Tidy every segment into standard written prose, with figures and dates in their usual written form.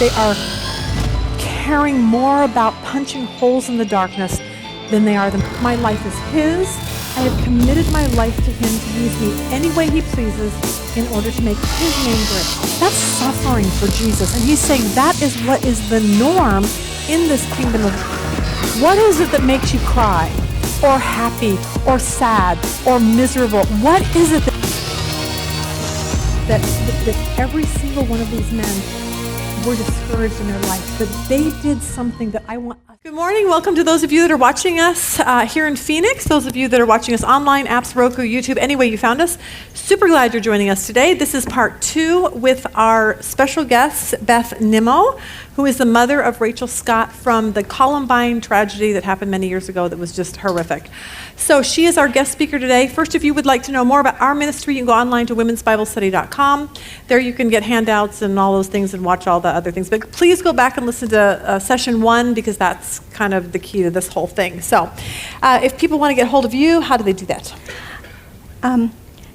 They are caring more about punching holes in the darkness than they are them. My life is His. I have committed my life to Him to use me any way He pleases in order to make His name great. That's suffering for Jesus. And He's saying that is what is the norm in this kingdom of God. What is it that makes you cry or happy or sad or miserable? What is it that every single one of these men were discouraged in their life, but they did something that I want. Good morning. Welcome to those of you that are watching us here in Phoenix, those of you that are watching us online, apps, Roku, YouTube, any way you found us. Super glad you're joining us today. This is part 2 with our special guest, Beth Nimmo, who is the mother of Rachel Scott from the Columbine tragedy that happened many years ago that was just horrific. So she is our guest speaker today. First, if you would like to know more about our ministry, you can go online to womensbiblestudy.com. There you can get handouts and all those things and watch all the other things. But please go back and listen to session 1 because that's kind of the key to this whole thing. So if people want to get hold of you, how do they do that?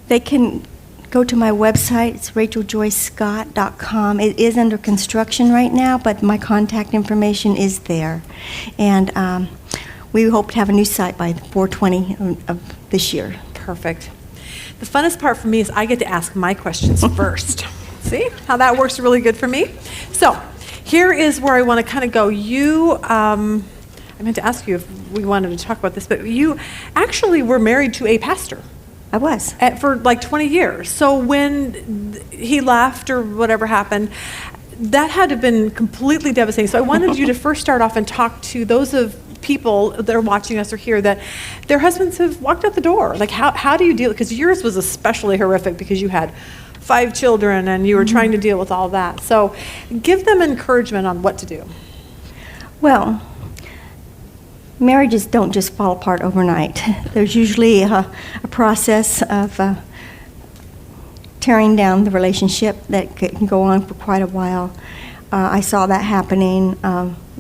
They can go to my website. It's racheljoycescott.com. It is under construction right now, but my contact information is there. And we hope to have a new site by 4/20 of this year. Perfect. The funnest part for me is I get to ask my questions first. See how that works really good for me? So here is where I want to kind of go. I meant to ask you if we wanted to talk about this, but you actually were married to a pastor. I was. For like 20 years. So when he left or whatever happened, that had to have been completely devastating. So I wanted you to first start off and talk to those of people that are watching us or here that their husbands have walked out the door. Like how do you deal? Because yours was especially horrific because you had 5 children and you were trying to deal with all that. So give them encouragement on what to do. Well, marriages don't just fall apart overnight. There's usually a process of tearing down the relationship that can go on for quite a while. I saw that happening.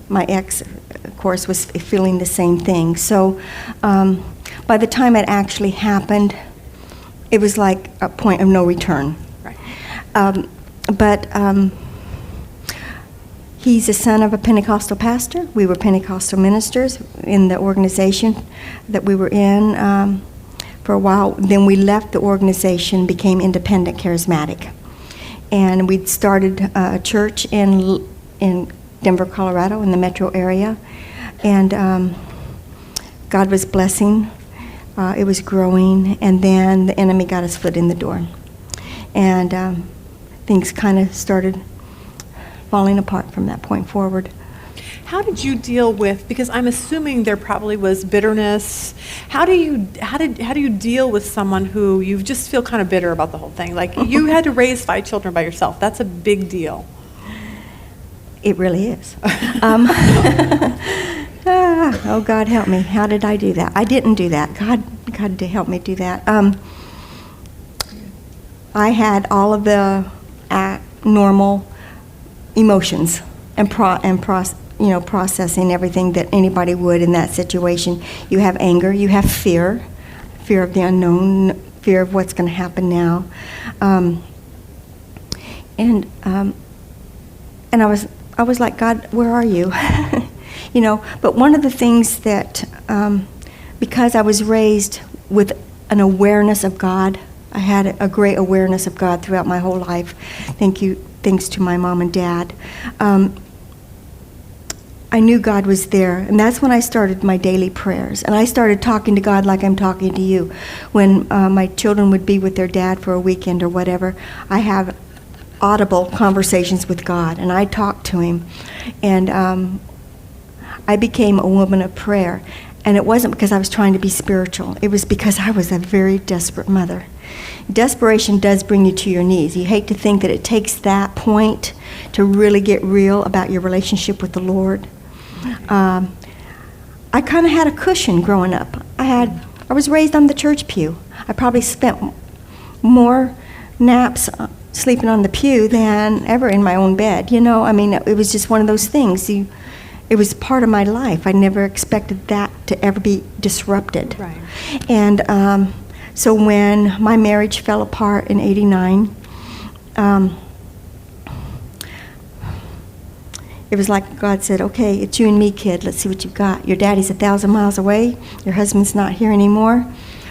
My ex, of course, was feeling the same thing. So by the time it actually happened, it was like a point of no return. Right. But he's a son of a Pentecostal pastor. We were Pentecostal ministers in the organization that we were in for a while. Then we left the organization, became independent charismatic. And we'd started a church in Denver, Colorado, in the metro area. And God was blessing. It was growing. And then the enemy got his foot in the door. And things kind of started falling apart from that point forward. How did you deal with, because I'm assuming there probably was bitterness. How do you deal with someone who you just feel kind of bitter about the whole thing? Like you had to raise 5 children by yourself. That's a big deal. It really is. Oh, God help me. How did I do that? I didn't do that. God to help me do that. I had all of the normal emotions and processing everything that anybody would in that situation. You have anger, you have fear of the unknown, fear of what's going to happen now, and I was like, God, where are you? But one of the things that because I was raised with an awareness of God, I had a great awareness of God throughout my whole life. Thanks to my mom and dad. I knew God was there, and that's when I started my daily prayers. And I started talking to God like I'm talking to you. When my children would be with their dad for a weekend or whatever, I have audible conversations with God, and I talked to Him. And I became a woman of prayer. And it wasn't because I was trying to be spiritual. It was because I was a very desperate mother. Desperation does bring you to your knees. You hate to think that it takes that point to really get real about your relationship with the Lord. I kind of had a cushion growing up. I was raised on the church pew. I probably spent more naps sleeping on the pew than ever in my own bed. It was just one of those things. It was part of my life. I never expected that to ever be disrupted. Right. And so when my marriage fell apart in '89, it was like God said, okay, it's you and me, kid. Let's see what you've got. Your daddy's 1,000 miles away. Your husband's not here anymore.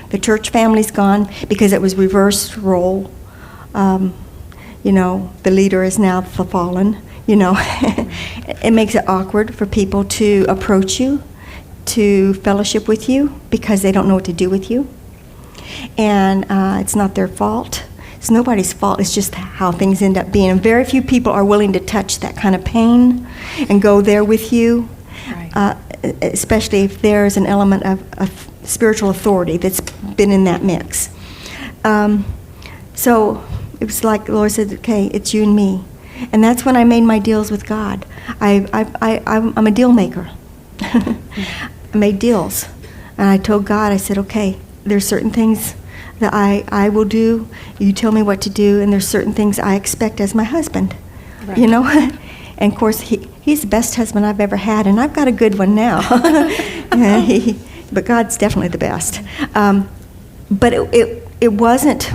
The church family's gone because it was reversed role. The leader is now the fallen. It makes it awkward for people to approach you, to fellowship with you, because they don't know what to do with you. And it's not their fault. It's nobody's fault. It's just how things end up being. And very few people are willing to touch that kind of pain and go there with you, right. Especially if there's an element of spiritual authority that's been in that mix. So it was like the Lord said, okay, it's you and me. And that's when I made my deals with God. I'm a deal maker. I made deals. And I told God, I said, okay, there's certain things that I will do. You tell me what to do, and there's certain things I expect as my husband. Right. And of course, he's the best husband I've ever had, and I've got a good one now. But God's definitely the best. But it wasn't,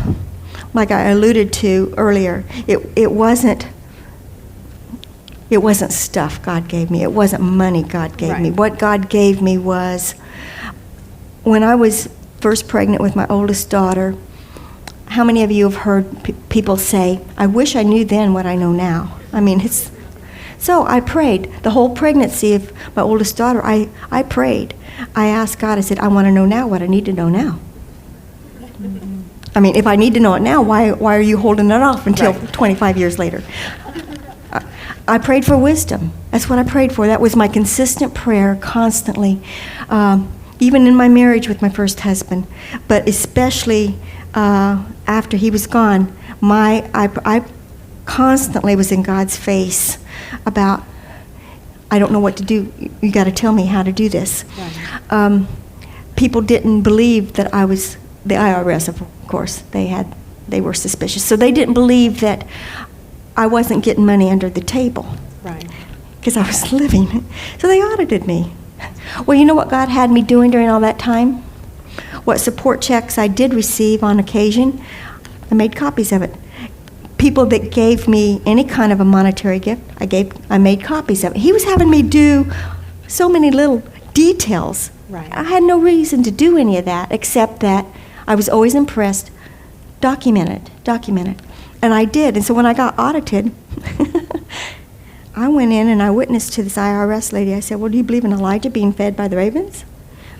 like I alluded to earlier, it wasn't stuff God gave me. It wasn't money God gave me. What God gave me was, when I was first pregnant with my oldest daughter, how many of you have heard people say, I wish I knew then what I know now? I mean, so I prayed. The whole pregnancy of my oldest daughter, I prayed. I asked God, I said, I want to know now what I need to know now. I mean, if I need to know it now, why are you holding it off until 25 years later? I prayed for wisdom. That's what I prayed for. That was my consistent prayer constantly. Even in my marriage with my first husband, but especially after he was gone, I constantly was in God's face about, I don't know what to do. You got to tell me how to do this. Right. People didn't believe that I was the IRS, of course. They were suspicious, so they didn't believe that I wasn't getting money under the table. Right. Because I was living. So they audited me. Well, you know what God had me doing during all that time? What support checks I did receive on occasion, I made copies of it. People that gave me any kind of a monetary gift, I made copies of it. He was having me do so many little details. Right. I had no reason to do any of that, except that I was always impressed. Document it. And I did. And so when I got audited, I went in and I witnessed to this IRS lady. I said, well, do you believe in Elijah being fed by the ravens?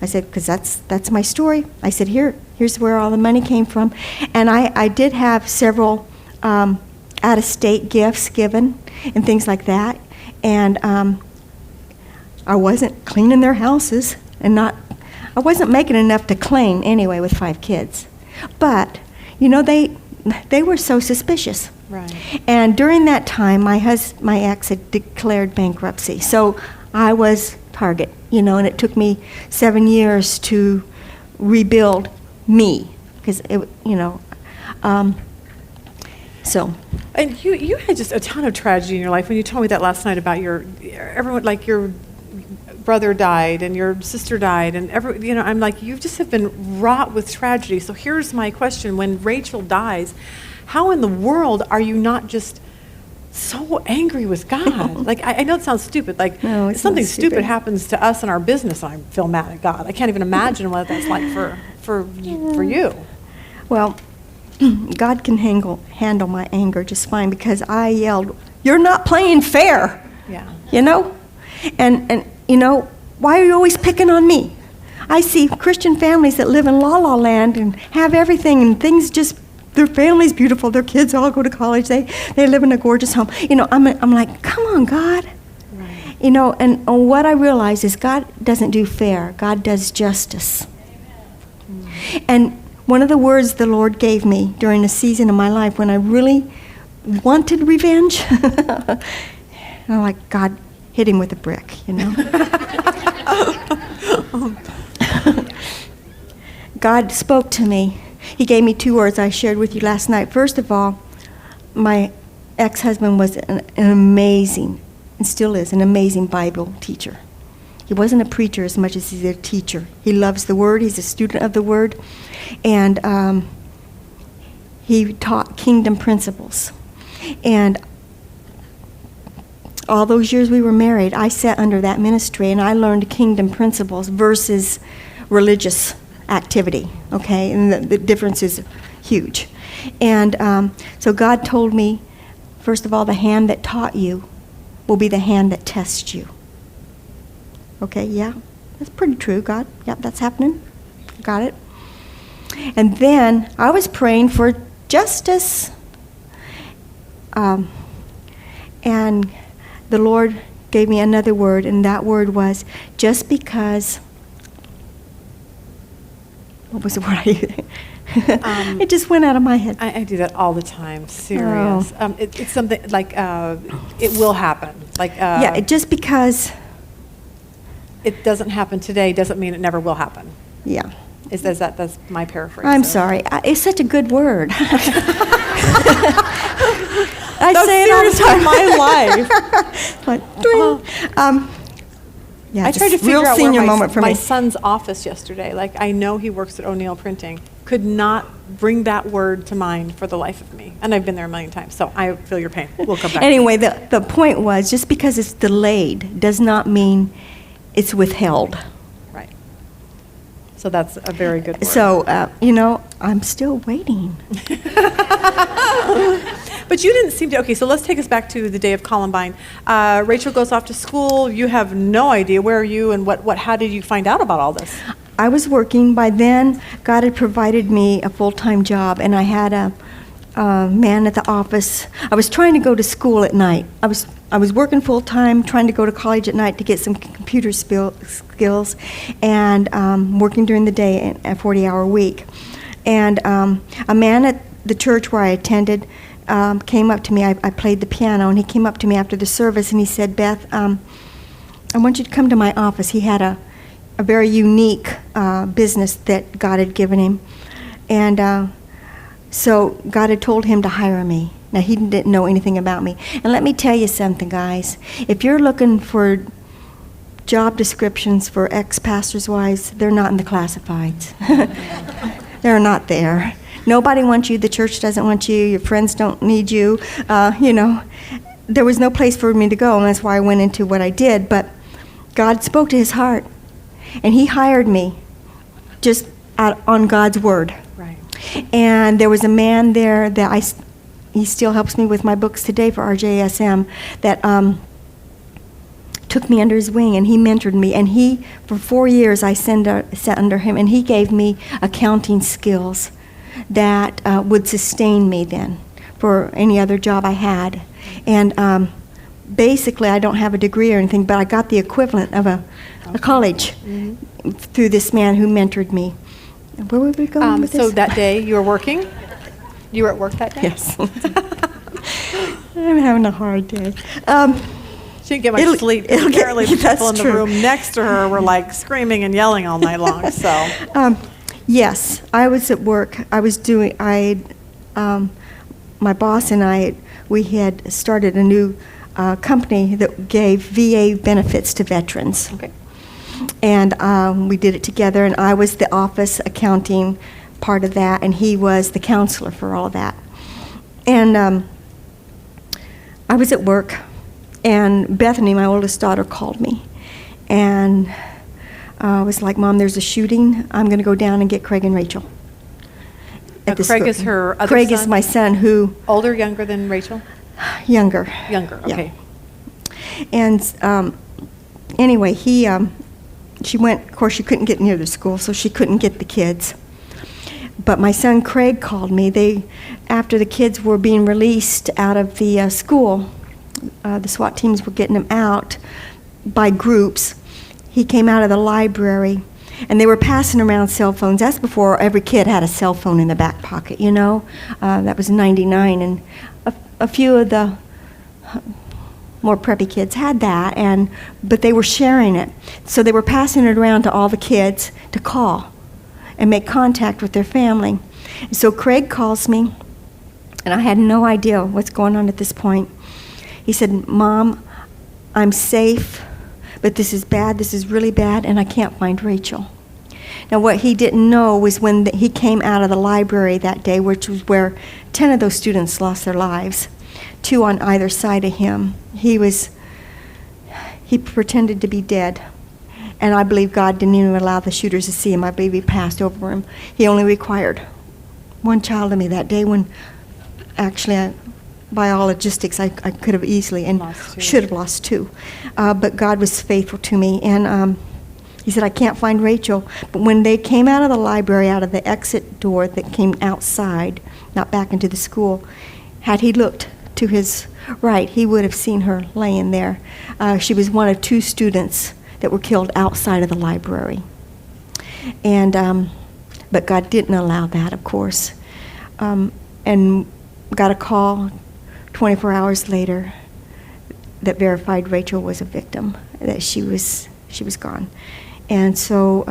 I said, because that's my story. I said, here's where all the money came from. And I did have several out-of-state gifts given and things like that. And I wasn't cleaning their houses, and I wasn't making enough to clean anyway with 5 kids. But, they were so suspicious. Right. And during that time, my ex had declared bankruptcy. So I was target, and it took me 7 years to rebuild me, because so. And you had just a ton of tragedy in your life. When you told me that last night about your brother died and your sister died, and I'm like, you just have been wrought with tragedy. So here's my question: when Rachel dies, how in the world are you not just so angry with God? Like, I know it sounds stupid. Like, no, if something stupid happens to us in our business, I feel mad at God. I can't even imagine what that's like for you. Well, God can handle my anger just fine, because I yelled, "You're not playing fair." Yeah. And why are you always picking on me? I see Christian families that live in la-la land and have everything, and things just, their family's beautiful, their kids all go to college, they live in a gorgeous home. I'm like, come on, God. Right. And what I realize is God doesn't do fair. God does justice. Mm. And one of the words the Lord gave me during a season of my life when I really wanted revenge, I'm like, God, hit him with a brick, God spoke to me. He gave me 2 words I shared with you last night. First of all, my ex-husband was an amazing, and still is, an amazing Bible teacher. He wasn't a preacher as much as he's a teacher. He loves the Word. He's a student of the Word. And he taught kingdom principles. And all those years we were married, I sat under that ministry, and I learned kingdom principles versus religious activity, okay? And the difference is huge. And so God told me, first of all, the hand that taught you will be the hand that tests you. Okay, yeah, that's pretty true, God. Yep, that's happening. Got it. And then I was praying for justice. And the Lord gave me another word, and that word was, just because, what was the word I used? It just went out of my head. I do that all the time, serious. Oh. It's something like, it will happen. Like, Yeah, just because, it doesn't happen today doesn't mean it never will happen. yeah. That's my paraphrase. I'm of- sorry. It's such a good word. I That's say it all the seriously time. my life. Yeah, I tried to just real figure out senior where moment for my me. son's office yesterday. Like, I know he works at O'Neill Printing. Could not bring that word to mind for the life of me. And I've been there a million times, so I feel your pain. We'll come back. Anyway, the point was, just because it's delayed does not mean it's withheld. Right. So that's a very good word. So, I'm still waiting. But you didn't seem to, okay, so let's take us back to the day of Columbine. Rachel goes off to school. You have no idea. Where are you, and how did you find out about all this? I was working. By then, God had provided me a full-time job, and I had a man at the office. I was trying to go to school at night. I was working full-time, trying to go to college at night to get some computer skills, and working during the day, a 40-hour week. And a man at the church where I attended came up to me. I played the piano, and he came up to me after the service, and he said, Beth, I want you to come to my office. He had a very unique business that God had given him. And so God had told him to hire me. Now, he didn't know anything about me. And let me tell you something, guys. If you're looking for job descriptions for ex-pastors' wives, they're not in the classifieds. They're not there. Nobody wants you. The church doesn't want you. Your friends don't need you. There was no place for me to go, and that's why I went into what I did. But God spoke to his heart, and he hired me just on God's word. Right. And there was a man there that he still helps me with my books today for RJSM, that took me under his wing, and he mentored me. And he, for 4 years, I sat under him, and he gave me accounting skills that would sustain me then for any other job I had. And basically, I don't have a degree or anything, but I got the equivalent of a college through this man who mentored me. Where were we going with this? So that day, you were working? You were at work that day? Yes. I'm having a hard day. She didn't get much sleep. Apparently, the that's people in the true. room next to her were like screaming and yelling all night long. So, Yes, I was at work. My boss and I, we had started a new company that gave VA benefits to veterans. okay. And we did it together, and I was the office accounting part of that, and he was the counselor for all of that. And I was at work, and Bethany, my oldest daughter, called me. And I was like, Mom, there's a shooting. I'm going to go down and get Craig and Rachel. Now, Craig is her other Craig son? is my son, who... Older, younger than Rachel? Younger. Younger, Yeah. okay. And anyway, she went, of course, she couldn't get near the school, so she couldn't get the kids. But my son Craig called me. After the kids were being released out of the school, the SWAT teams were getting them out by groups. He came out of the library, and they were passing around cell phones. That's before every kid had a cell phone in their back pocket, you know. That was '99, and a few of the more preppy kids had that, but they were sharing it. So they were passing it around to all the kids to call and make contact with their family. And so Craig calls me, and I had no idea what's going on at this point. He said, Mom, I'm safe, but this is bad, this is really bad, and I can't find Rachel. Now, what he didn't know was when he came out of the library that day, which was where 10 of those students lost their lives, 2 on either side of him. He was he pretended to be dead. And I believe God didn't even allow the shooters to see him. I believe he passed over him. He only required one child of me that day when actually, by all logistics, I could have easily and should have lost 2. But God was faithful to me. And he said, I can't find Rachel. But when they came out of the library, out of the exit door that came outside, not back into the school, had he looked to his right, he would have seen her laying there. She was one of 2 students that were killed outside of the library. And but God didn't allow that, of course. And got a call 24 hours later that verified Rachel was a victim, that she was gone. And so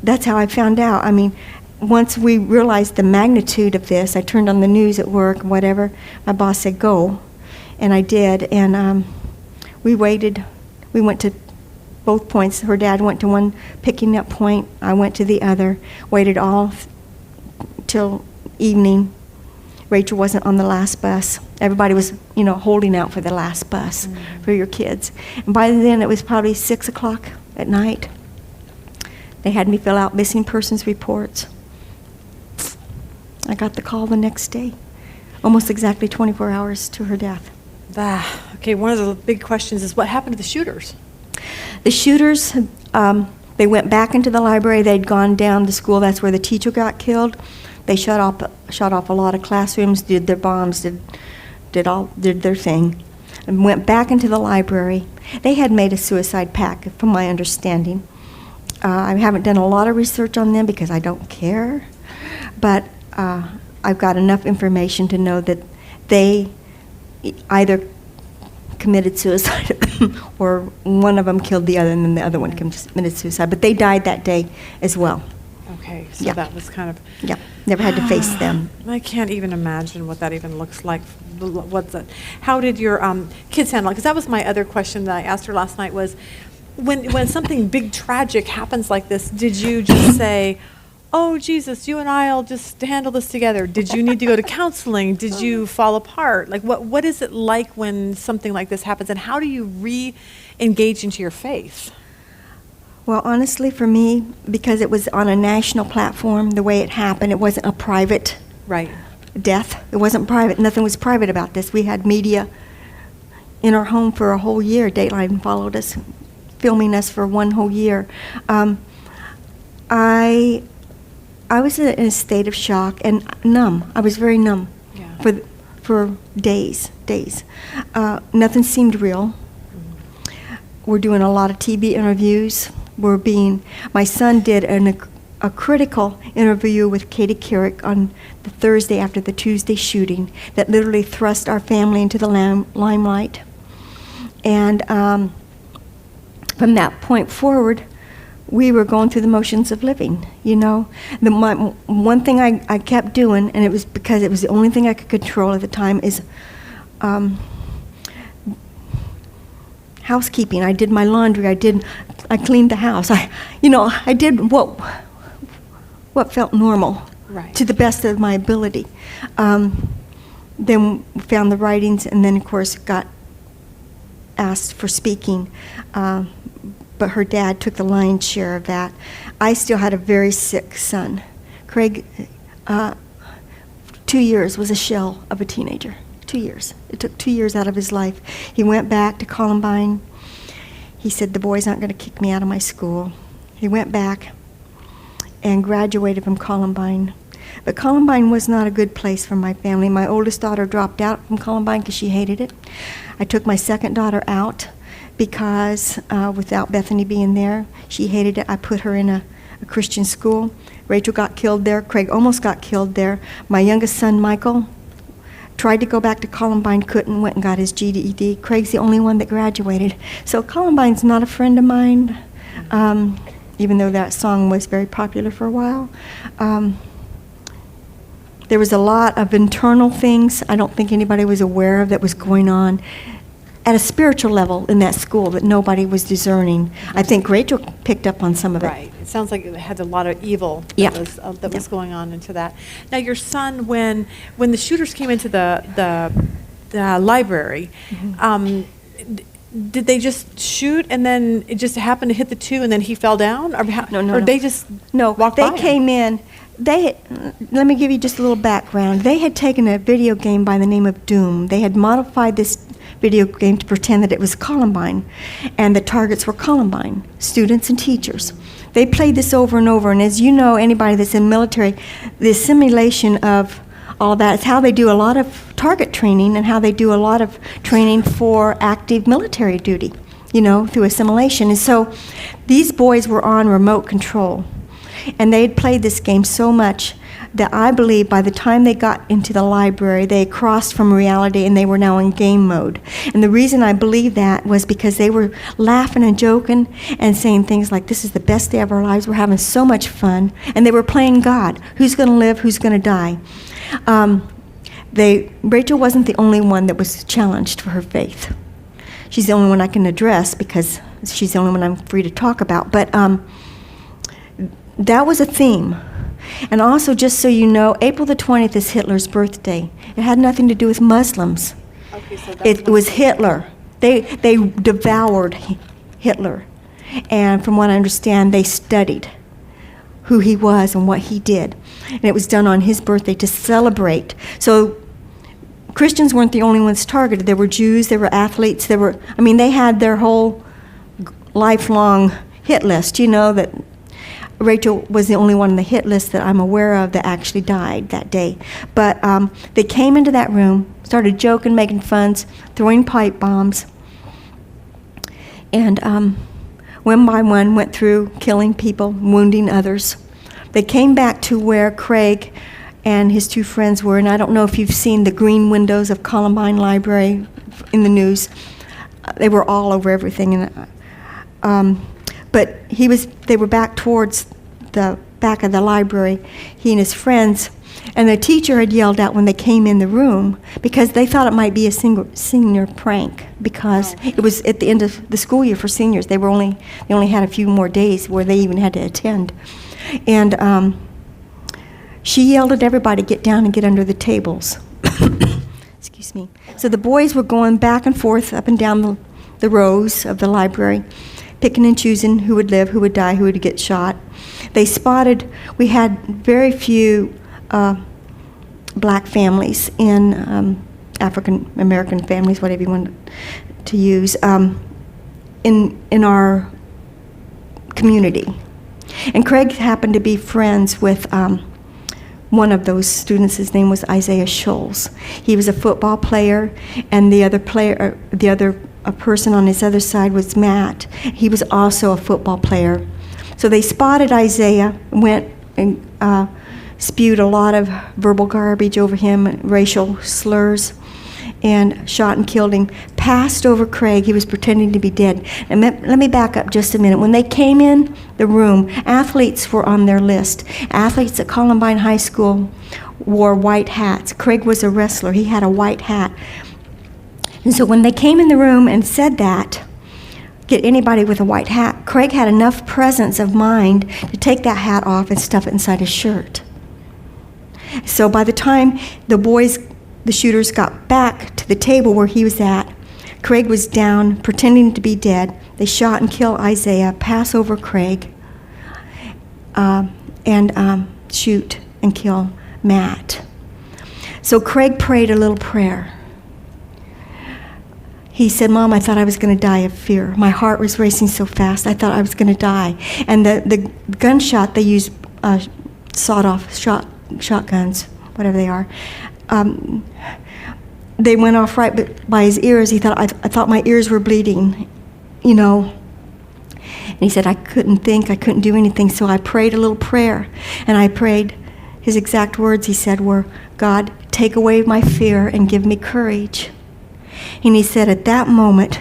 that's how I found out. I mean, once we realized the magnitude of this, I turned on the news at work, whatever. My boss said, go. And I did. And we waited. We went to both points. Her dad went to one picking up point. I went to the other. Waited all till evening. Rachel wasn't on the last bus. Everybody was, holding out for the last bus for your kids. And by then, it was probably 6 o'clock at night. They had me fill out missing persons reports. I got the call the next day, almost exactly 24 hours to her death. Okay, one of the big questions is what happened to the shooters? The shooters, they went back into the library. They'd gone down to school. That's where the teacher got killed. They shut off a lot of classrooms, did their bombs, did their thing, and went back into the library. They had made a suicide pact, from my understanding. I haven't done a lot of research on them because I don't care, but I've got enough information to know that they either committed suicide or one of them killed the other and then the other one committed suicide. But they died that day as well. Okay, so that was kind of... Yeah, never had to face them. I can't even imagine what that even looks like. How did your kids handle it? Because that was my other question that I asked her last night was, when something big, tragic happens like this, did you just say, oh, Jesus, you and I will just handle this together? Did you need to go to counseling? Did you fall apart? Like, what is it like when something like this happens, and how do you re-engage into your faith? Well, honestly, for me, because it was on a national platform, the way it happened, it wasn't a private death. It wasn't private. Nothing was private about this. We had media in our home for a whole year. Dateline followed us, filming us for one whole year. I was in a state of shock and numb. I was very numb for days. Nothing seemed real. We're doing a lot of TV interviews. My son did a critical interview with Katie Couric on the Thursday after the Tuesday shooting that literally thrust our family into the limelight. And from that point forward, we were going through the motions of living, one thing I kept doing, and it was because it was the only thing I could control at the time, is housekeeping. I did my laundry. I cleaned the house. I did what felt normal to the best of my ability. Then we found the writings, and then of course got asked for speaking. But her dad took the lion's share of that. I still had a very sick son. Craig, 2 years, was a shell of a teenager. 2 years. It took 2 years out of his life. He went back to Columbine. He said, the boys aren't going to kick me out of my school. He went back and graduated from Columbine. But Columbine was not a good place for my family. My oldest daughter dropped out from Columbine because she hated it. I took my second daughter out because without Bethany being there, she hated it. I put her in a Christian school. Rachel got killed there. Craig almost got killed there. My youngest son, Michael, tried to go back to Columbine, couldn't, went and got his GED. Craig's the only one that graduated. So Columbine's not a friend of mine, even though that song was very popular for a while. There was a lot of internal things I don't think anybody was aware of that was going on at a spiritual level in that school that nobody was discerning. I think Rachel picked up on some of it. Right. It sounds like it had a lot of evil that was going on into that. Now, your son, when the shooters came into the library, did they just shoot and then it just happened to hit the two and then he fell down? Or they just walked by They him? came in. Let me give you just a little background. They had taken a video game by the name of Doom. They had modified this video game to pretend that it was Columbine, and the targets were Columbine, students and teachers. They played this over and over, and as you know, anybody that's in military, the simulation of all that is how they do a lot of target training and how they do a lot of training for active military duty, through assimilation. And so these boys were on remote control, and they had played this game so much that I believe by the time they got into the library, they crossed from reality and they were now in game mode. And the reason I believe that was because they were laughing and joking and saying things like, this is the best day of our lives, we're having so much fun. And they were playing God. Who's going to live? Who's going to die? Rachel wasn't the only one that was challenged for her faith. She's the only one I can address because she's the only one I'm free to talk about. But that was a theme. And also, just so you know, April the 20th is Hitler's birthday. It had nothing to do with Muslims. Okay, so It was Hitler. They devoured Hitler. And from what I understand, they studied who he was and what he did. And it was done on his birthday to celebrate. So Christians weren't the only ones targeted. There were Jews, there were athletes, they had their whole lifelong hit list, that Rachel was the only one on the hit list that I'm aware of that actually died that day. But they came into that room, started joking, making fun, throwing pipe bombs, and one by one went through killing people, wounding others. They came back to where Craig and his two friends were, and I don't know if you've seen the green windows of Columbine Library in the news. They were all over everything. But they were back towards the back of the library, he and his friends, and the teacher had yelled out when they came in the room because they thought it might be a senior prank because it was at the end of the school year for seniors. They only had a few more days where they even had to attend. And she yelled at everybody, get down and get under the tables. Excuse me. So the boys were going back and forth up and down the rows of the library, picking and choosing who would live, who would die, who would get shot. We had very few black families in African American families, whatever you want to use, in our community. And Craig happened to be friends with one of those students. His name was Isaiah Scholes. He was a football player, and the other person on his other side was Matt. He was also a football player. So they spotted Isaiah, went and spewed a lot of verbal garbage over him, racial slurs, and shot and killed him. Passed over Craig. He was pretending to be dead. And let me back up just a minute. When they came in the room, athletes were on their list. Athletes at Columbine High School wore white hats. Craig was a wrestler. He had a white hat. And so when they came in the room and said that, get anybody with a white hat, Craig had enough presence of mind to take that hat off and stuff it inside his shirt. So by the time the shooters got back to the table where he was at, Craig was down, pretending to be dead. They shot and killed Isaiah, pass over Craig, and shoot and kill Matt. So Craig prayed a little prayer. He said, Mom, I thought I was going to die of fear. My heart was racing so fast, I thought I was going to die. And the gunshot, they used sawed-off shotguns, whatever they are. They went off right by his ears. He thought, I thought my ears were bleeding, And he said, I couldn't think, I couldn't do anything, so I prayed a little prayer. And I prayed, his exact words, he said, were, God, take away my fear and give me courage. And he said, at that moment,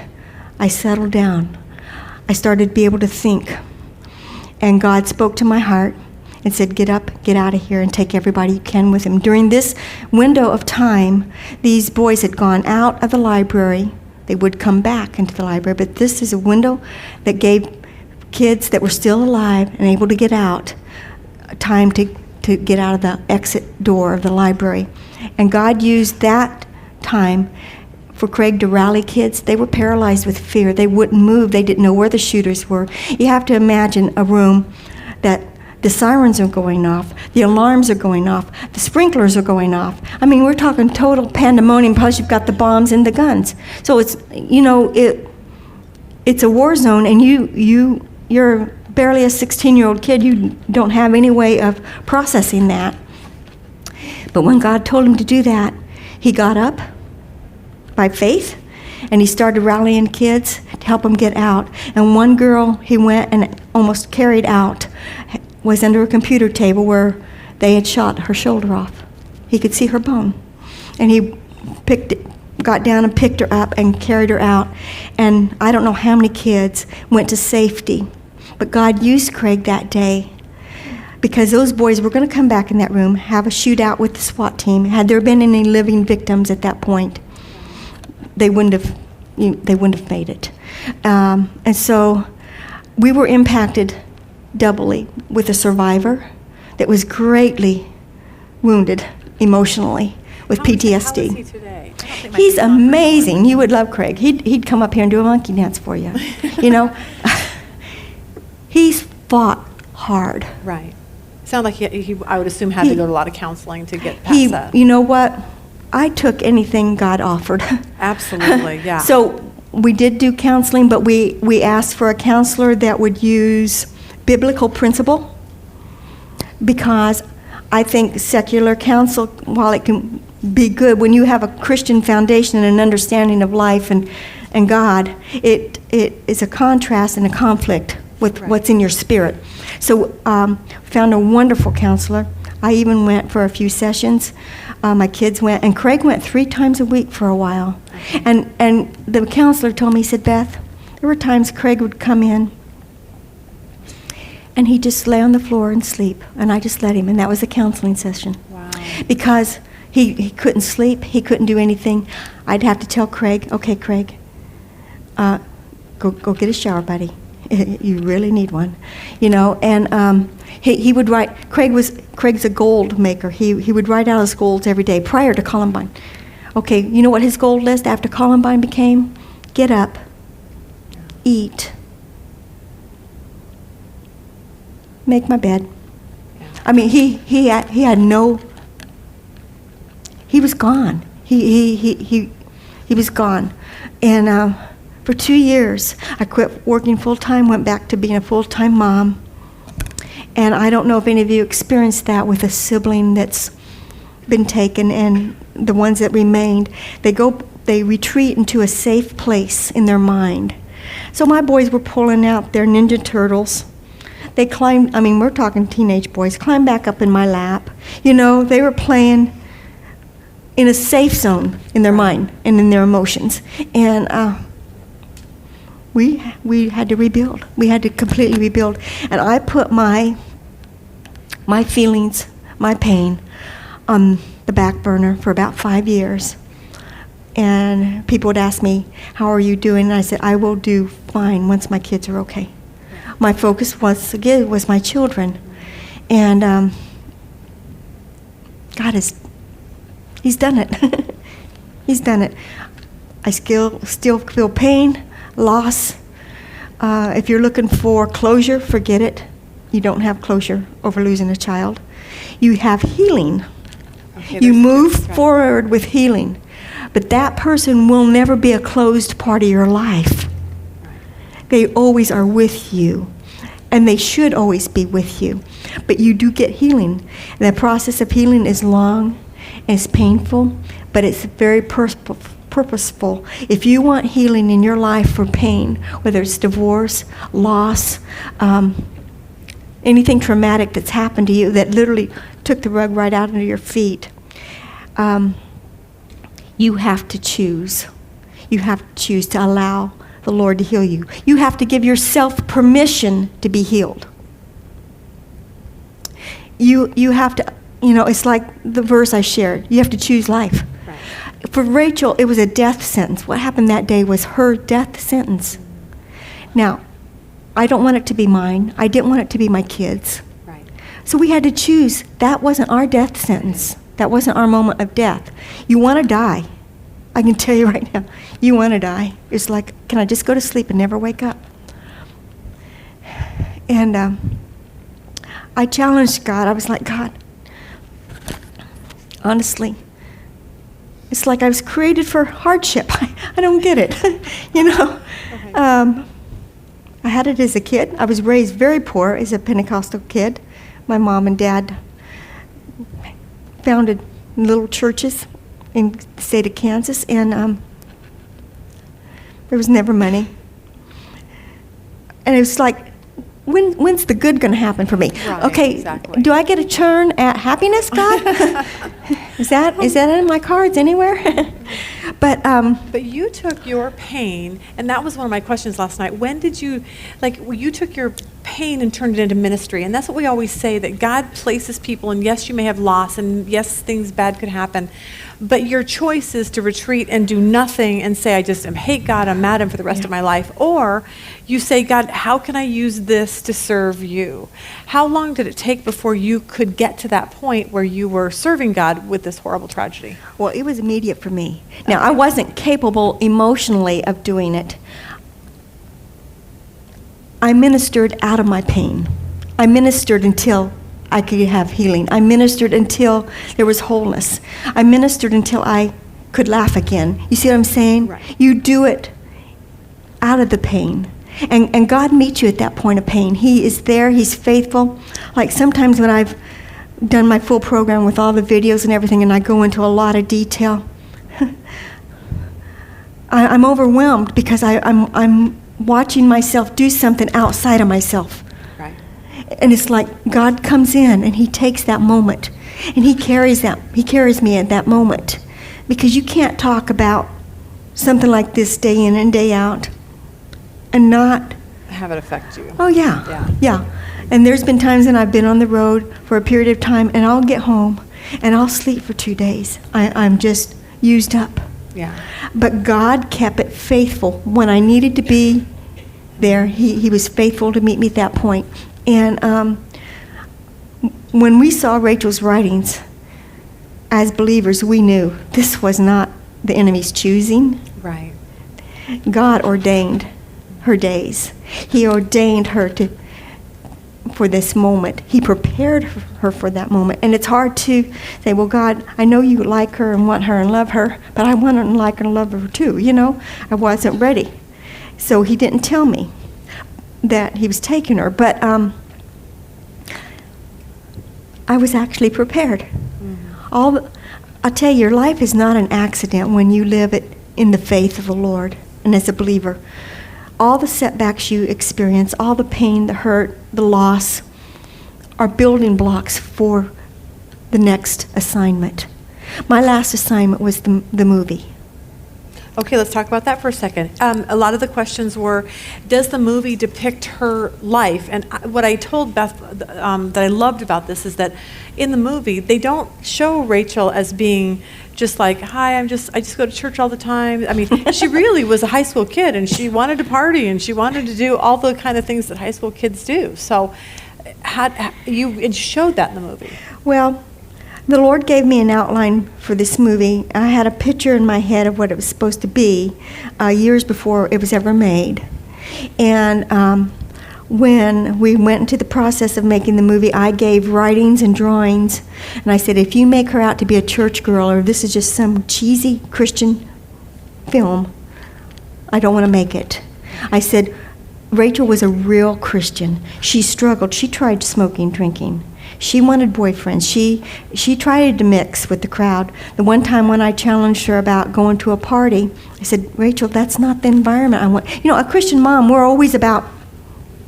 I settled down. I started to be able to think. And God spoke to my heart and said, get up, get out of here, and take everybody you can with him. During this window of time, these boys had gone out of the library. They would come back into the library, but this is a window that gave kids that were still alive and able to get out time to get out of the exit door of the library. And God used that time for Craig to rally kids. They were paralyzed with fear. They wouldn't move. They didn't know where the shooters were. You have to imagine a room that the sirens are going off, the alarms are going off, the sprinklers are going off. I mean, we're talking total pandemonium, plus you've got the bombs and the guns. So it's, it's a war zone, and you're barely a 16-year-old kid. You don't have any way of processing that. But when God told him to do that, he got up by faith, and he started rallying kids to help them get out. And one girl he went and almost carried out was under a computer table where they had shot her shoulder off. He could see her bone. And he got down and picked her up and carried her out. And I don't know how many kids went to safety. But God used Craig that day because those boys were going to come back in that room, have a shootout with the SWAT team. Had there been any living victims at that point, they wouldn't have made it. And so we were impacted doubly with a survivor that was greatly wounded emotionally with PTSD. How is he today? He's amazing. You would love Craig. He'd come up here and do a monkey dance for you. He's fought hard. Right. Sounds like he I would assume, had to go to a lot of counseling to get past that. You know what? I took anything God offered. Absolutely, yeah. So we did do counseling, but we asked for a counselor that would use biblical principle, because I think secular counsel, while it can be good, when you have a Christian foundation and an understanding of life and God, it is a contrast and a conflict with what's in your spirit. So found a wonderful counselor. I even went for a few sessions. My kids went, and Craig went 3 times a week for a while. And the counselor told me, he said, Beth, there were times Craig would come in and he'd just lay on the floor and sleep, and I just let him, and that was a counseling session. Wow. Because he couldn't sleep, he couldn't do anything. I'd have to tell Craig, okay, Craig, go get a shower, buddy. You really need one, and he would write. Craig's a gold maker. He would write out his goals every day prior to Columbine. Okay, you know what his goal list after Columbine became? Get up, eat, make my bed. I mean, he had no. He was gone. He was gone, and. For 2 years, I quit working full-time, went back to being a full-time mom. And I don't know if any of you experienced that with a sibling that's been taken, and the ones that remained, they retreat into a safe place in their mind. So my boys were pulling out their Ninja Turtles. They climbed, we're talking teenage boys, climbed back up in my lap. They were playing in a safe zone in their mind and in their emotions. And we had to rebuild. We had to completely rebuild. And I put my feelings, my pain, on the back burner for about 5 years. And people would ask me, how are you doing? And I said, I will do fine once my kids are okay. My focus once again was my children. And God He's done it. He's done it. I still feel pain, loss. If you're looking for closure, forget it. You don't have closure over losing a child. You have healing. Okay, you move forward with healing. But that person will never be a closed part of your life. They always are with you. And they should always be with you. But you do get healing. And the process of healing is long, and it's painful, but it's very purposeful. If you want healing in your life for pain, whether it's divorce, loss, anything traumatic that's happened to you that literally took the rug right out under your feet, you have to choose. You have to choose to allow the Lord to heal you. You have to give yourself permission to be healed. You have to, it's like the verse I shared. You have to choose life. Right. For Rachel, it was a death sentence. What happened that day was her death sentence. Now, I don't want it to be mine. I didn't want it to be my kids. Right. So we had to choose. That wasn't our death sentence. That wasn't our moment of death. You want to die. I can tell you right now, you want to die. It's like, can I just go to sleep and never wake up? And I challenged God. I was like, God, honestly, it's like I was created for hardship. I don't get it, you know. Okay. I had it as a kid. I was raised very poor as a Pentecostal kid. My mom and dad founded little churches in the state of Kansas, and there was never money. And it was like, when's the good going to happen for me? Right, okay, exactly. Do I get a turn at happiness, God? Is that in my cards anywhere? But you took your pain, and that was one of my questions last night. When did you, you took your pain and turned it into ministry? And that's what we always say, that God places people, and yes, you may have loss, and yes, things bad could happen, but your choice is to retreat and do nothing and say, I just hate God, I'm mad at him for the rest of my life. Or you say, God, how can I use this to serve you? How long did it take before you could get to that point where you were serving God with this horrible tragedy? Well, it was immediate for me. Now, I wasn't capable emotionally of doing it. I ministered out of my pain. I ministered until I could have healing. I ministered until there was wholeness. I ministered until I could laugh again. You see what I'm saying? Right. You do it out of the pain. And God meets you at that point of pain. He is there. He's faithful. Like sometimes when I've done my full program with all the videos and everything, and I go into a lot of detail, I'm overwhelmed because I'm watching myself do something outside of myself. Right. And it's like God comes in and he takes that moment and he carries me at that moment, because you can't talk about something like this day in and day out and not have it affect you. Oh yeah. And there's been times when I've been on the road for a period of time, and I'll get home and I'll sleep for 2 days. I'm just used up. Yeah. But God kept it faithful when I needed to be there. He was faithful to meet me at that point. And when we saw Rachel's writings, as believers, we knew this was not the enemy's choosing. Right. God ordained her days. He ordained her for this moment. He prepared her for that moment. And it's hard to say, well, God, I know you like her and want her and love her, but I want her and like her and love her too, you know? I wasn't ready. So he didn't tell me that he was taking her, but I was actually prepared. Mm-hmm. I'll tell you, your life is not an accident when you live it in the faith of the Lord and as a believer. All the setbacks you experience, all the pain, the hurt, the loss, are building blocks for the next assignment. My last assignment was the movie. Okay, let's talk about that for a second. A lot of the questions were, does the movie depict her life? And what I told Beth that I loved about this is that in the movie, they don't show Rachel as being just like, hi, I just go to church all the time. I mean, she really was a high school kid, and she wanted to party, and she wanted to do all the kind of things that high school kids do. So you showed that in the movie. Well, the Lord gave me an outline for this movie. I had a picture in my head of what it was supposed to be years before it was ever made. And when we went into the process of making the movie, I gave writings and drawings. And I said, if you make her out to be a church girl, or this is just some cheesy Christian film, I don't want to make it. I said, Rachel was a real Christian. She struggled. She tried smoking, drinking. She wanted boyfriends. She tried to mix with the crowd. The one time when I challenged her about going to a party, I said, Rachel, that's not the environment I want. You know, a Christian mom, we're always about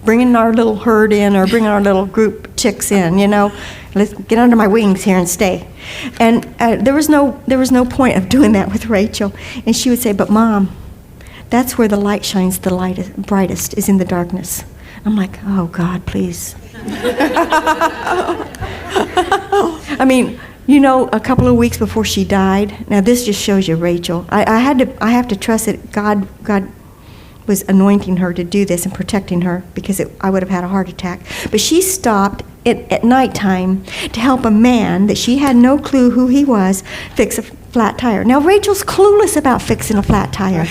bringing our little herd in or bringing our little group chicks in, you know. Let's get under my wings here and stay. And there was no point of doing that with Rachel. And she would say, but Mom, that's where the light shines the brightest, is in the darkness. I'm like, oh, God, please. I mean, you know, a couple of weeks before she died, now this just shows you Rachel. I have to trust that God was anointing her to do this and protecting her, because I would have had a heart attack. But she stopped at nighttime to help a man that she had no clue who he was fix flat tire. Now, Rachel's clueless about fixing a flat tire.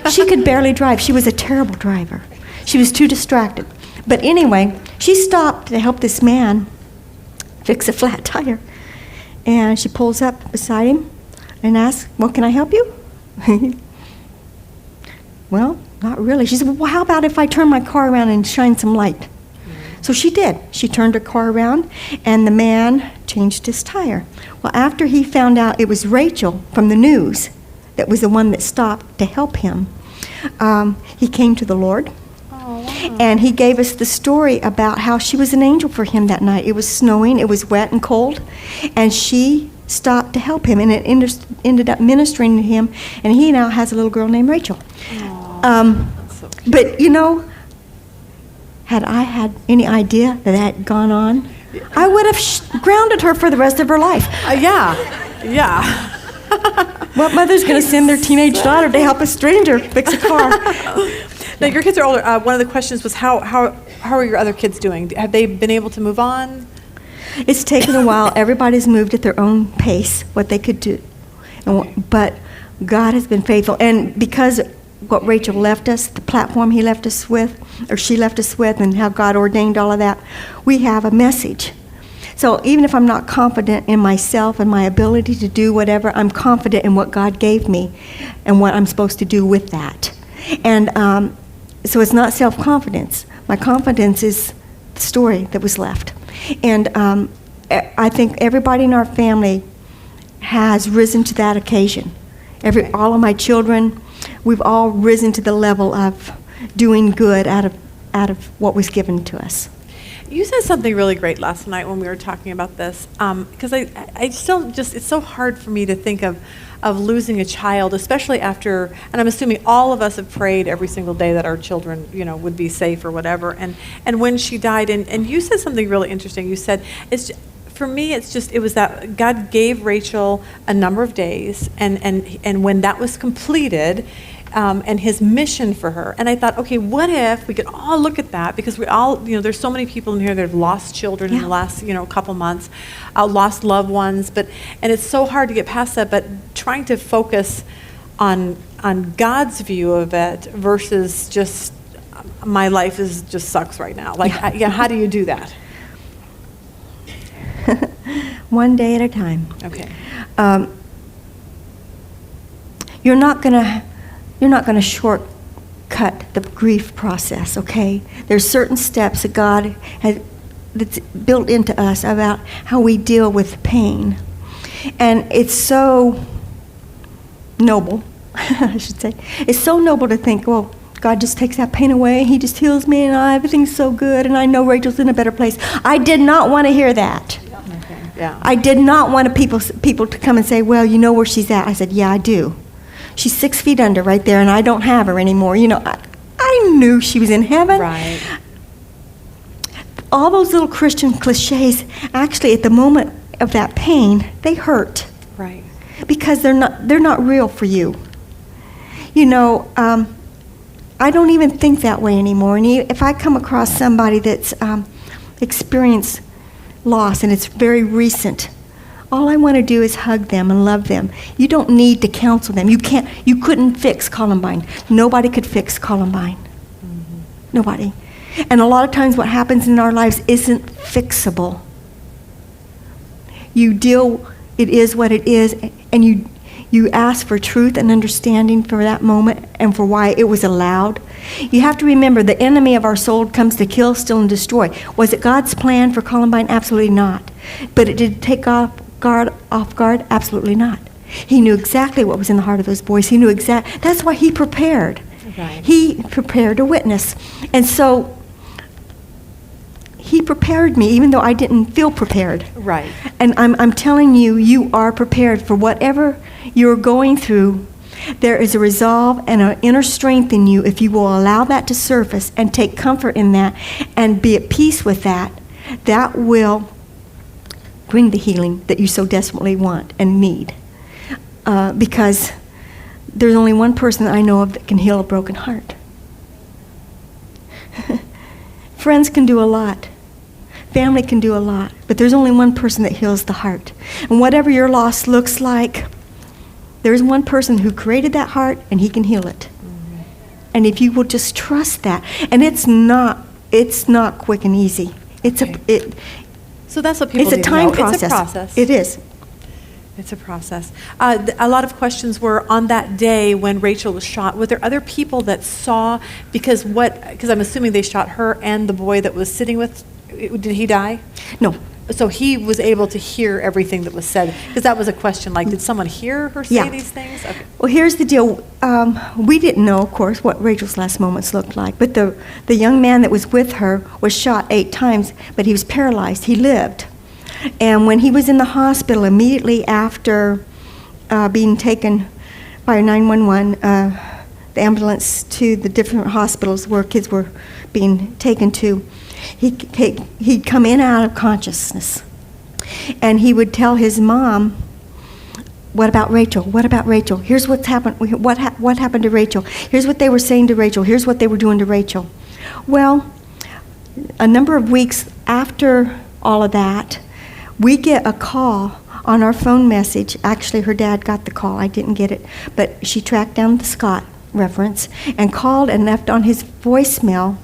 She could barely drive. She was a terrible driver. She was too distracted. But anyway, she stopped to help this man fix a flat tire. And she pulls up beside him and asks, well, can I help you? Well, not really. She said, well, how about if I turn my car around and shine some light? So she did. She turned her car around, and the man changed his tire. Well, after he found out it was Rachel from the news that was the one that stopped to help him, he came to the Lord. Oh, wow. And he gave us the story about how she was an angel for him that night. It was snowing, it was wet and cold, and she stopped to help him, and it ended up ministering to him, and he now has a little girl named Rachel. That's so cute. But, had I had any idea that had gone on, I would have grounded her for the rest of her life. Yeah. What mother's going to send their teenage daughter to help a stranger fix a car? Now, your kids are older. One of the questions was how are your other kids doing? Have they been able to move on? It's taken a while. Everybody's moved at their own pace, what they could do. But God has been faithful. And because what Rachel left us, the platform he left us with, or she left us with, and how God ordained all of that, we have a message. So even if I'm not confident in myself and my ability to do whatever, I'm confident in what God gave me and what I'm supposed to do with that. And so it's not self-confidence. My confidence is the story that was left. And I think everybody in our family has risen to that occasion. All of my children, we've all risen to the level of doing good out of what was given to us. You said something really great last night when we were talking about this, because I still just, it's so hard for me to think of losing a child, especially after, and I'm assuming all of us have prayed every single day that our children, would be safe or whatever, and when she died, and you said something really interesting. You said, for me, it was that God gave Rachel a number of days, and when that was completed, and his mission for her. And I thought, okay, what if we could all look at that, because we all, there's so many people in here that have lost children in the last, couple months, lost loved ones, and it's so hard to get past that, but trying to focus on God's view of it versus just my life just sucks right now. Like, how do you do that? One day at a time. Okay. You're not going to shortcut the grief process, okay? There's certain steps that God has that's built into us about how we deal with pain. And it's so noble, I should say. It's so noble to think, well, God just takes that pain away, he just heals me, and everything's so good, and I know Rachel's in a better place. I did not want to hear that. Okay. Yeah. I did not want people to come and say, well, you know where she's at. I said, yeah, I do. She's 6 feet under right there, and I don't have her anymore. I knew she was in heaven. Right. All those little Christian cliches, actually, at the moment of that pain, they hurt. Right. Because they're not real for you. I don't even think that way anymore. And if I come across somebody that's experienced loss and it's very recent, all I want to do is hug them and love them. You don't need to counsel them. You couldn't fix Columbine. Nobody could fix Columbine. Mm-hmm. Nobody. And a lot of times what happens in our lives isn't fixable. It is what it is, and you ask for truth and understanding for that moment and for why it was allowed. You have to remember the enemy of our soul comes to kill, steal, and destroy. Was it God's plan for Columbine? Absolutely not. But it did take off guard? Absolutely not. He knew exactly what was in the heart of those boys. He knew that's why he prepared. Right. He prepared a witness. And so he prepared me, even though I didn't feel prepared. Right. And I'm telling you, you are prepared for whatever you're going through. There is a resolve and an inner strength in you if you will allow that to surface and take comfort in that and be at peace with that. That will bring the healing that you so desperately want and need. Because there's only one person that I know of that can heal a broken heart. Friends can do a lot. Family can do a lot. But there's only one person that heals the heart. And whatever your loss looks like, There's one person who created that heart, and he can heal it. And if you will just trust that, and it's not quick and easy. So that's what people it's a need to time know. process. It's a process. It is. It's a process. A lot of questions were on that day when Rachel was shot. Were there other people that saw, because I'm assuming they shot her and the boy that was sitting with, did he die? No. So he was able to hear everything that was said, because that was a question, like, did someone hear her say these things? Okay. Well, here's the deal. We didn't know, of course, what Rachel's last moments looked like, but the young man that was with her was shot 8 times, but he was paralyzed. He lived. And when he was in the hospital, immediately after being taken by 911, the ambulance to the different hospitals where kids were being taken to, he'd come in and out of consciousness. And he would tell his mom, what about Rachel? What about Rachel? Here's what's happened. What happened to Rachel? Here's what they were saying to Rachel. Here's what they were doing to Rachel. Well, a number of weeks after all of that, we get a call on our phone message. Actually, her dad got the call. I didn't get it. But she tracked down the Scott reference and called and left on his voicemail,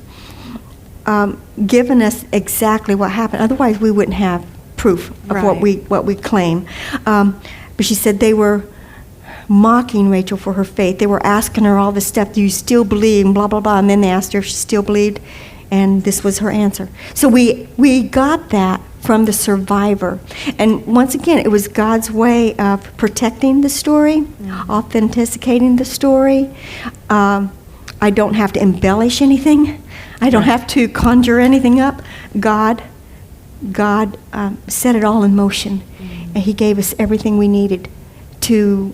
giving us exactly what happened. Otherwise, we wouldn't have proof of what we claim. But she said they were mocking Rachel for her faith. They were asking her all this stuff. Do you still believe? And blah, blah, blah. And then they asked her if she still believed. And this was her answer. So we got that from the survivor. And once again, it was God's way of protecting the story, authenticating the story. I don't have to embellish anything. I don't have to conjure anything up. God set it all in motion. And he gave us everything we needed to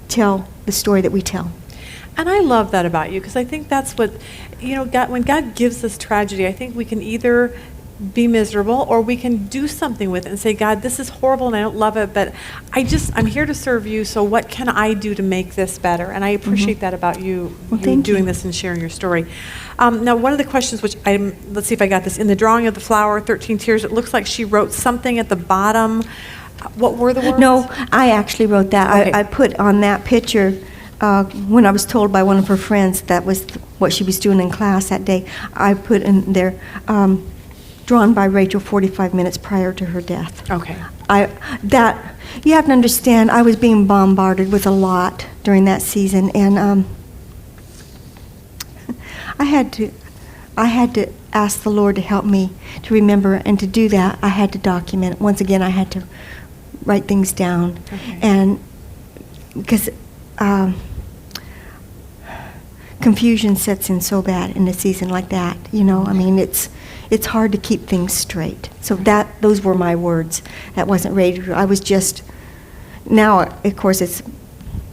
tell the story that we tell. And I love that about you, because I think that's what, when God gives us tragedy, I think we can either be miserable or we can do something with it and say, God, this is horrible and I don't love it, but I'm here to serve you, so what can I do to make this better? And I appreciate that about you, doing this and sharing your story. Now, one of the questions, which let's see if I got this, in the drawing of the flower, 13 Tears, it looks like she wrote something at the bottom. What were the words? No, I actually wrote that. Okay. I put on that picture, when I was told by one of her friends that was what she was doing in class that day, I put in there, drawn by Rachel 45 minutes prior to her death. Okay. You have to understand, I was being bombarded with a lot during that season, and I had to ask the Lord to help me to remember, and to do that, I had to document it. Once again, I had to write things down, and because confusion sets in so bad in a season like that. I mean, it's hard to keep things straight. So those were my words. That wasn't radio. I was just, now, of course, it's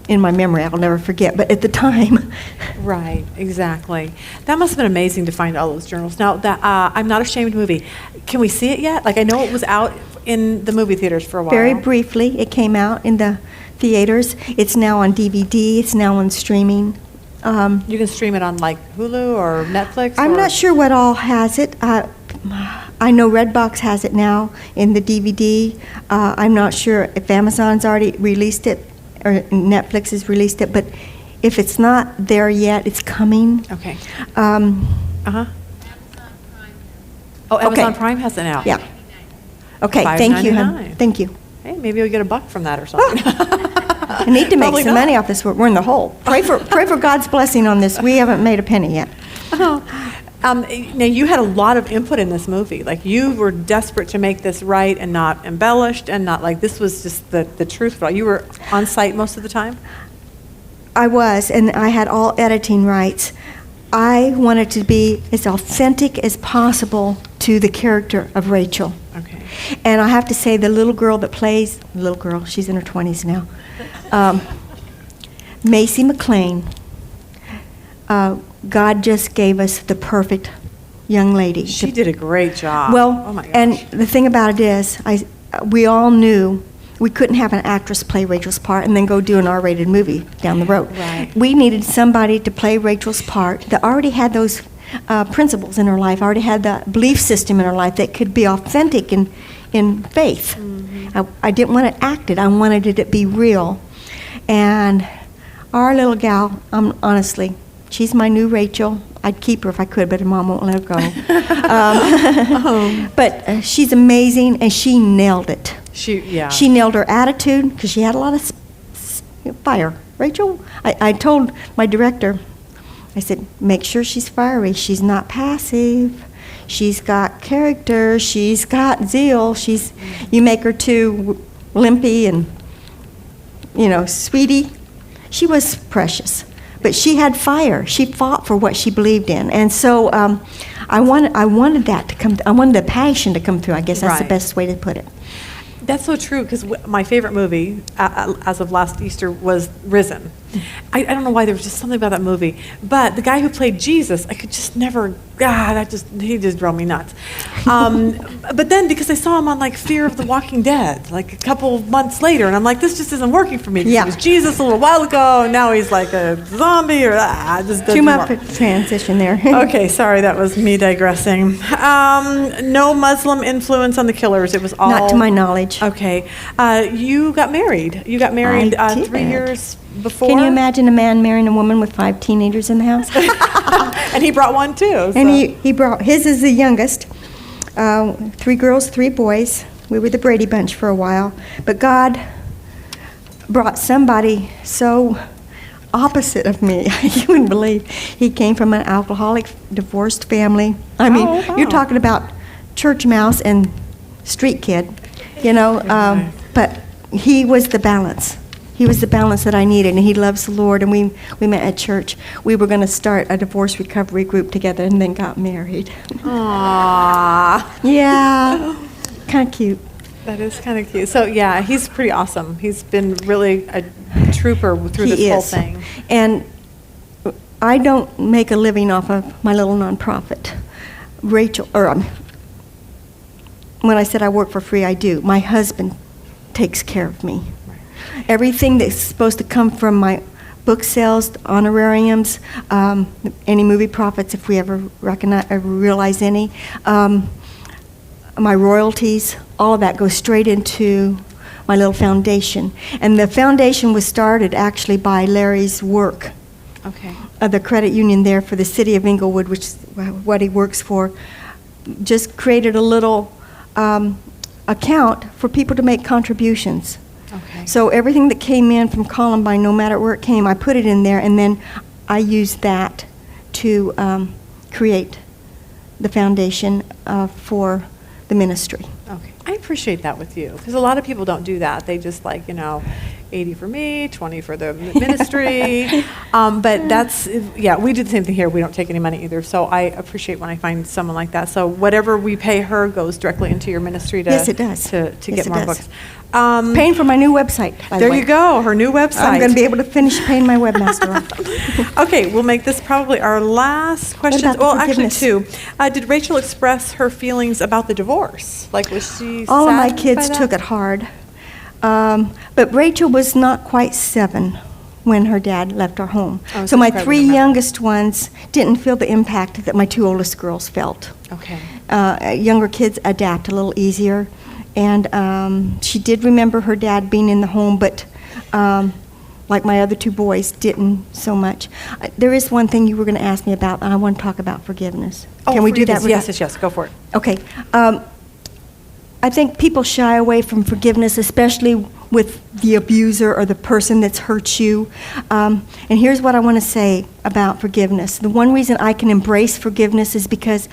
in my memory. I'll never forget. But at the time. Right, exactly. That must have been amazing to find all those journals. Now, that I'm Not Ashamed movie, can we see it yet? Like, I know it was out in the movie theaters for a while. Very briefly, it came out in the theaters. It's now on DVD. It's now on streaming. You can stream it on like Hulu or Netflix? I'm not sure what all has it. I know Redbox has it now in the DVD. I'm not sure if Amazon's already released it or Netflix has released it, but if it's not there yet, it's coming. Okay. Oh, Amazon Prime has it now. Yeah. Okay, thank you, hon. Thank you. Hey, maybe you'll get $1 from that or something. I need to make some money off this. We're in the hole. Pray for God's blessing on this. We haven't made a penny yet. Now, you had a lot of input in this movie. Like, you were desperate to make this right and not embellished, and not like this was just the truth. You were on site most of the time? I was, and I had all editing rights. I wanted to be as authentic as possible to the character of Rachel. Okay. And I have to say, the little girl that plays, she's in her 20s now, Macy McLean, God just gave us the perfect young lady. She did a great job. Well, oh my gosh. And the thing about it is, we all knew we couldn't have an actress play Rachel's part and then go do an R-rated movie down the road. Right. We needed somebody to play Rachel's part that already had those principles in her life, already had that belief system in her life that could be authentic in faith. Mm-hmm. I didn't want to act it. I wanted it to be real. And our little gal, honestly, she's my new Rachel. I'd keep her if I could, but her mom won't let her go. But she's amazing, and she nailed it. She nailed her attitude because she had a lot of fire. Rachel, I told my director, I said, make sure she's fiery. She's not passive. She's got character. She's got zeal. You make her too limpy and, sweetie. She was precious. But she had fire. She fought for what she believed in. And so I wanted that to come. I wanted the passion to come through. I guess that's the best way to put it. That's so true, because my favorite movie, as of last Easter, was Risen. I don't know why, there was just something about that movie. But the guy who played Jesus, I could just never, he just drove me nuts. But then, because I saw him on, Fear of the Walking Dead, a couple months later, and I'm like, this just isn't working for me. He was Jesus a little while ago, and now he's like a zombie, or just doesn't work. Too much transition there. Okay, sorry, that was me digressing. No Muslim influence on the killers. It was all... Not to my knowledge. Okay. You got married. You got married 3 years before? Can you imagine a man marrying a woman with 5 teenagers in the house? And he brought one too. So. And he brought, his is the youngest, 3 girls, 3 boys. We were the Brady Bunch for a while. But God brought somebody so opposite of me. You wouldn't believe. He came from an alcoholic, divorced family. I mean, wow. You're talking about church mouse and street kid, but he was the balance. He was the balance that I needed, and he loves the Lord, and we met at church. We were going to start a divorce recovery group together and then got married. Aww. Yeah, kind of cute. That is kind of cute. So, yeah, he's pretty awesome. He's been really a trooper through this whole thing. And I don't make a living off of my little nonprofit. When I said I work for free, I do. My husband takes care of me. Everything that's supposed to come from my book sales, honorariums, any movie profits, if we ever realize any, my royalties, all of that goes straight into my little foundation. And the foundation was started actually by Larry's work. Okay. The credit union there for the city of Inglewood, which is what he works for, just created a little account for people to make contributions. Okay. So everything that came in from Columbine, no matter where it came, I put it in there, and then I used that to create the foundation for the ministry. Okay. I appreciate that with you, because a lot of people don't do that. They just 80 for me, 20 for the ministry. But that's, we do the same thing here. We don't take any money either. So I appreciate when I find someone like that. So whatever we pay her goes directly into your ministry to, yes, it does. to get more books. Paying for my new website, by the way. There you go, her new website. I'm going to be able to finish paying my webmaster off. Okay, we'll make this probably our last question. What about actually forgiveness? 2. Did Rachel express her feelings about the divorce? Was she All of my saddened kids by that? took it hard. But Rachel was not quite 7 when her dad left our home. Oh, so my probably 3 remember. youngest ones didn't feel the impact that my 2 oldest girls felt. Okay. Younger kids adapt a little easier. And she did remember her dad being in the home, but like my other 2 boys, didn't so much. There is one thing you were going to ask me about, and I want to talk about forgiveness. Can we do that? Yes, go for it. Okay. I think people shy away from forgiveness, especially with the abuser or the person that's hurt you. And here's what I want to say about forgiveness. The one reason I can embrace forgiveness is because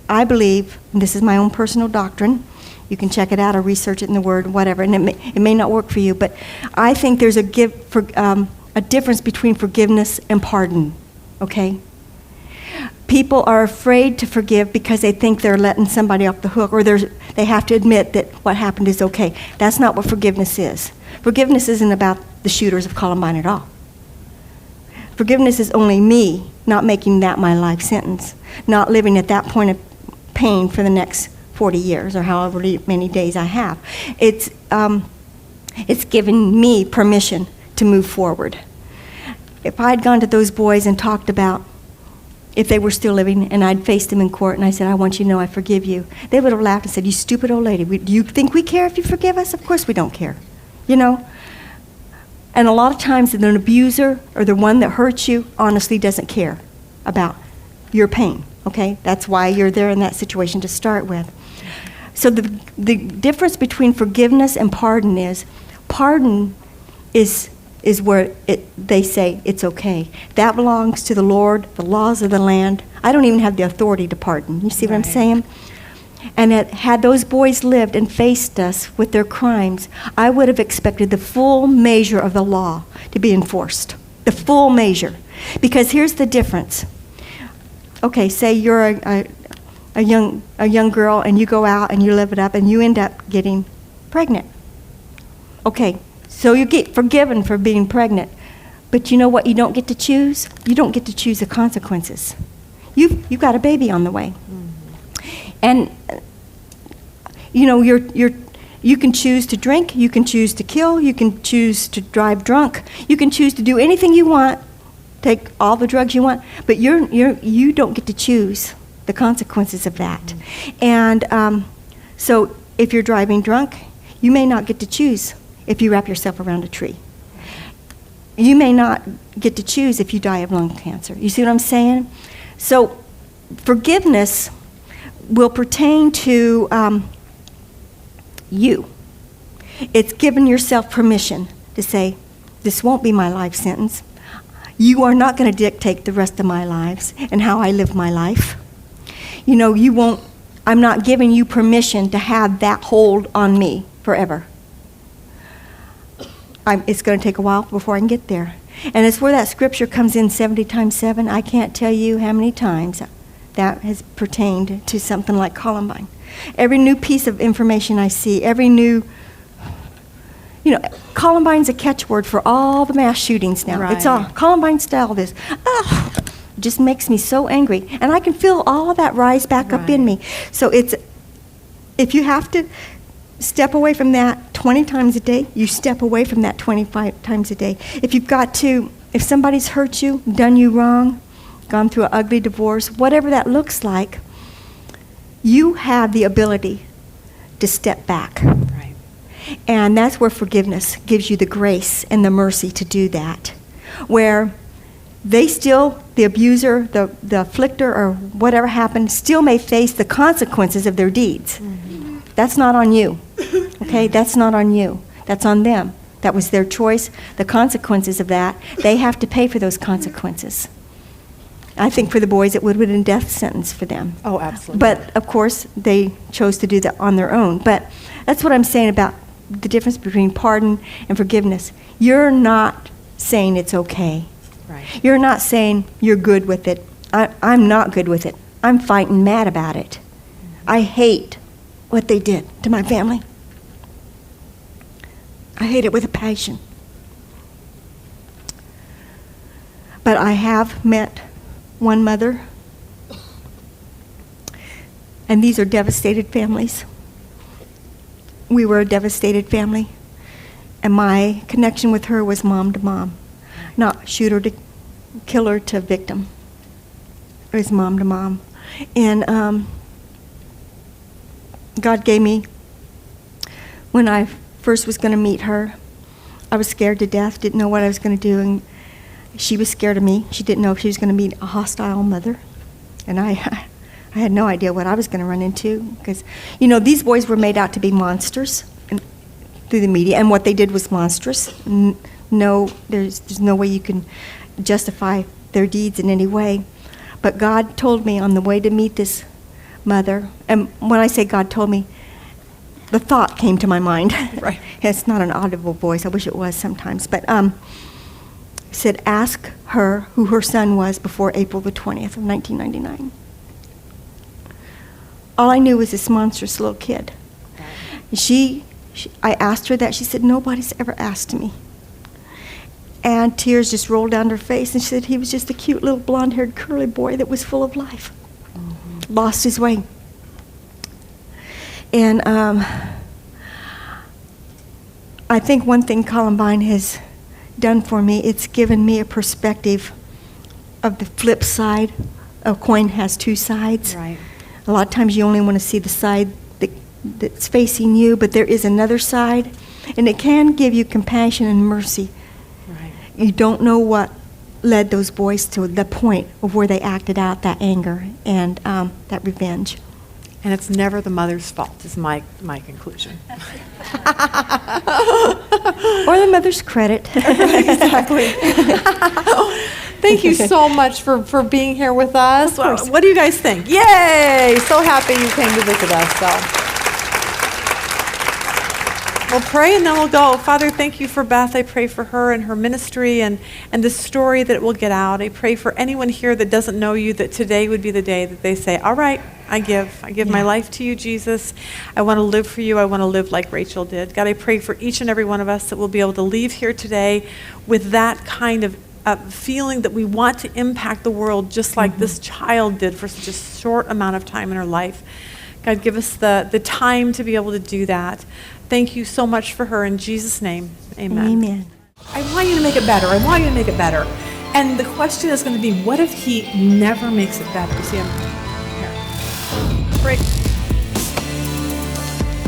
I believe, and this is my own personal doctrine, you can check it out or research it in the Word, whatever, and it may not work for you, but I think there's a difference between forgiveness and pardon, okay? People are afraid to forgive because they think they're letting somebody off the hook, or they have to admit that what happened is okay. That's not what forgiveness is. Forgiveness isn't about the shooters of Columbine at all. Forgiveness is only me not making that my life sentence, not living at that point of pain for the next 40 years or however many days I have. It's giving me permission to move forward. If I had gone to those boys and talked about if they were still living, and I'd faced them in court, and I said, I want you to know I forgive you, they would have laughed and said, you stupid old lady, do you think we care if you forgive us? Of course we don't care. And a lot of times an abuser or the one that hurts you honestly doesn't care about your pain, okay? That's why you're there in that situation to start with. So the difference between forgiveness and pardon is where they say it's okay. That belongs to the Lord, the laws of the land. I don't even have the authority to pardon. You see what I'm saying? And had those boys lived and faced us with their crimes, I would have expected the full measure of the law to be enforced. The full measure. Because here's the difference. Okay, say you're a young girl and you go out and you live it up and you end up getting pregnant. Okay, so you get forgiven for being pregnant. But you know what you don't get to choose? You don't get to choose the consequences. You've got a baby on the way. And you know, you can choose to drink, you can choose to kill, you can choose to drive drunk, you can choose to do anything you want, take all the drugs you want, but you don't get to choose the consequences of that. And so if you're driving drunk, you may not get to choose if you wrap yourself around a tree. You may not get to choose if you die of lung cancer. You see what I'm saying? So forgiveness will pertain to you. It's giving yourself permission to say, this won't be my life sentence. You are not going to dictate the rest of my lives and how I live my life. You know, I'm not giving you permission to have that hold on me forever. It's going to take a while before I can get there. And it's where that scripture comes in 70 times 7. I can't tell you how many times that has pertained to something like Columbine. Every new piece of information I see, Columbine's a catchword for all the mass shootings now. Right. It's all Columbine style this. It just makes me so angry. And I can feel all of that rise back up in me. So if you have to step away from that 20 times a day, you step away from that 25 times a day. If somebody's hurt you, done you wrong, gone through an ugly divorce, whatever that looks like, you have the ability to step back. Right. And that's where forgiveness gives you the grace and the mercy to do that. Where they still, the abuser, the afflictor, or whatever happened, still may face the consequences of their deeds. Mm-hmm. That's not on you. Okay? That's not on you. That's on them. That was their choice. The consequences of that, they have to pay for those consequences. I think for the boys, it would have been a death sentence for them. Oh, absolutely. But, of course, they chose to do that on their own. But that's what I'm saying about the difference between pardon and forgiveness. You're not saying it's okay. Right. You're not saying you're good with it. I'm not good with it. I'm fighting mad about it. I hate what they did to my family. I hate it with a passion. But I have met one mother, and these are devastated families. We were a devastated family, and my connection with her was mom to mom, not shooter to killer to victim. It was mom to mom. And God gave me, when I first was going to meet her, I was scared to death, didn't know what I was going to do, and she was scared of me. She didn't know if she was going to meet a hostile mother. And I had no idea what I was going to run into. Because, these boys were made out to be monsters through the media. And what they did was monstrous. No, there's no way you can justify their deeds in any way. But God told me on the way to meet this mother. And when I say God told me, the thought came to my mind. Right. It's not an audible voice. I wish it was sometimes. But said, ask her who her son was before April the 20th of 1999. All I knew was this monstrous little kid. I asked her that. She said, nobody's ever asked me. And tears just rolled down her face. And she said, he was just a cute little blonde-haired curly boy that was full of life. Mm-hmm. Lost his way. And I think one thing Columbine has done for me, it's given me a perspective of the flip side. A coin has two sides. Right. A lot of times you only want to see the side that's facing you, but there is another side. And it can give you compassion and mercy You don't know what led those boys to the point of where they acted out that anger and that revenge. And it's never the mother's fault, is my conclusion. Or the mother's credit. Exactly. Thank you so much for being here with us. Of course. What do you guys think? Yay! So happy you came to visit us. So. We'll pray and then we'll go. Father, thank you for Beth. I pray for her and her ministry and the story that it will get out. I pray for anyone here that doesn't know you, that today would be the day that they say, all right, I give my life to you, Jesus. I want to live for you. I want to live like Rachel did. God, I pray for each and every one of us that we'll be able to leave here today with that kind of feeling that we want to impact the world just like this child did for such a short amount of time in her life. God, give us the time to be able to do that. Thank you so much for her. In Jesus' name, amen. Amen. I want you to make it better. I want you to make it better. And the question is going to be, what if he never makes it better? You see him here.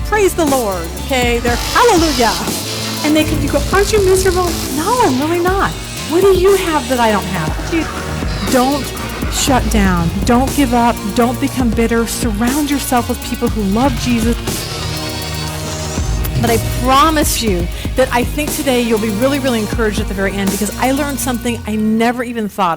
Praise the Lord. Okay, there. Hallelujah. And you go, aren't you miserable? No, I'm really not. What do you have that I don't have? Don't shut down. Don't give up. Don't become bitter. Surround yourself with people who love Jesus. But I promise you that I think today you'll be really, really encouraged at the very end, because I learned something I never even thought of.